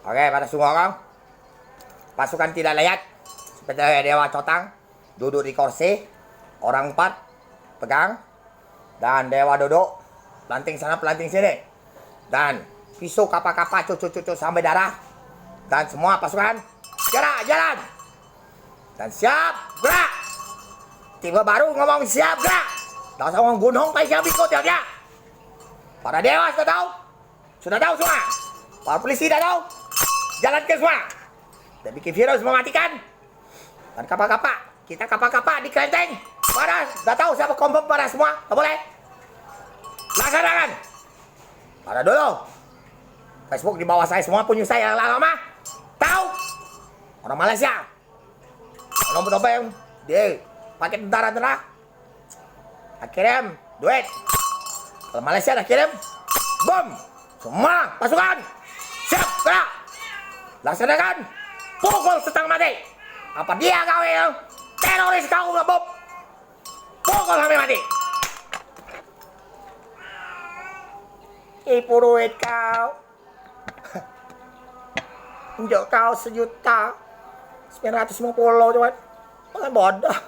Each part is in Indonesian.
Oke, pada semua orang. Pasukan tidak layak seperti Dewa Cotang duduk di kursi, orang 4 pegang, dan Dewa duduk pelanting sana pelanting sini, dan pisau kapak-kapak cucu-cucu sampai darah, dan semua pasukan jalan dan siap gerak. Tiba baru ngomong siap gerak, dah sama gunung pai siap ikut ya. Para dewa sudah tahu semua, para polisi sudah tahu, jalankan semua. Dan bikin virus mematikan. Dan kapak-kapak, kita kapak-kapak di kelenteng. Para, dah tahu siapa confirm para semua, tak boleh. Laksanakan. Para dulu. Facebook di bawah saya semua punya saya lama. Tahu? Orang Malaysia. Nombor-nombor dia pakai tentara-tentara. Kirim duit. Kalau Malaysia dah kirim, bom. Semua pasukan siap gerak. Laksanakan. Pukul setengah mati. Apa dia kau yang teroris kau ngebom? Pukul sampai mati. Ibu duit kau. Unjuk kau 1.950.000 cuman. Bukan bodoh.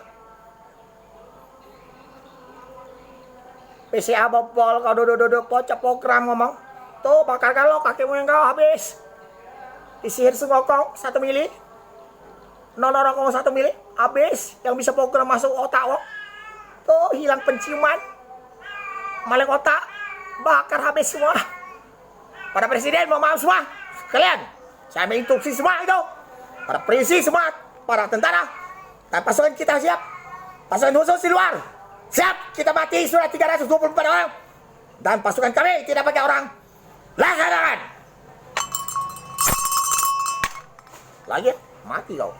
PCA bobol kau duduk pocok program ngomong. Tuh bakarkan lo kakimu yang kau habis. Disihir sengokong 1 mili. 0,1 mili habis. Yang bisa program masuk otak lo. Tuh hilang penciuman. Maleng otak. Bakar habis semua. Para presiden mau maaf semua. Kalian. Saya menginstruksi semua itu. Para polisi semua. Para tentara. Dan pasukan kita siap. Pasukan khusus di luar. Siap. Kita mati sudah 324 orang. Dan pasukan kami tidak pakai orang. Laksanakan. Lagi mati kau.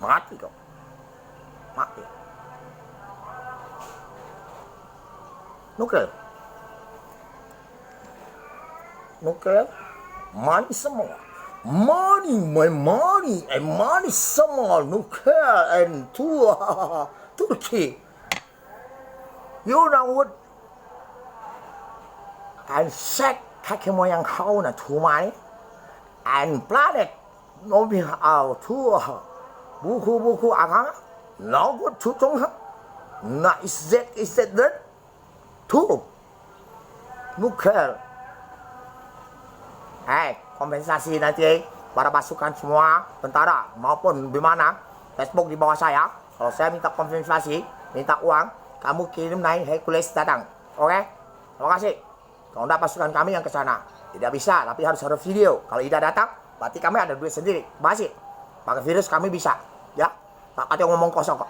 Mati. Nuklir. Money semua. Money, my money, and money semua. Nuklir and Turkey. You know what? And set kaki moyang kau na tumai. And planet. Nobi buku agama lagu tutong na is that tuh nukel. Kompensasi nanti para pasukan semua tentara maupun di mana Facebook di bawah saya. Kalau saya minta kompensasi, minta uang, kamu kirim naik Hercules datang. Oke? Terima kasih. Kalau enggak pasukan kami yang ke sana. Tidak bisa, tapi harus ada video. Kalau tidak datang, berarti kami ada duit sendiri. Masih pakai virus kami bisa, ya. Tak ada yang ngomong kosong kok.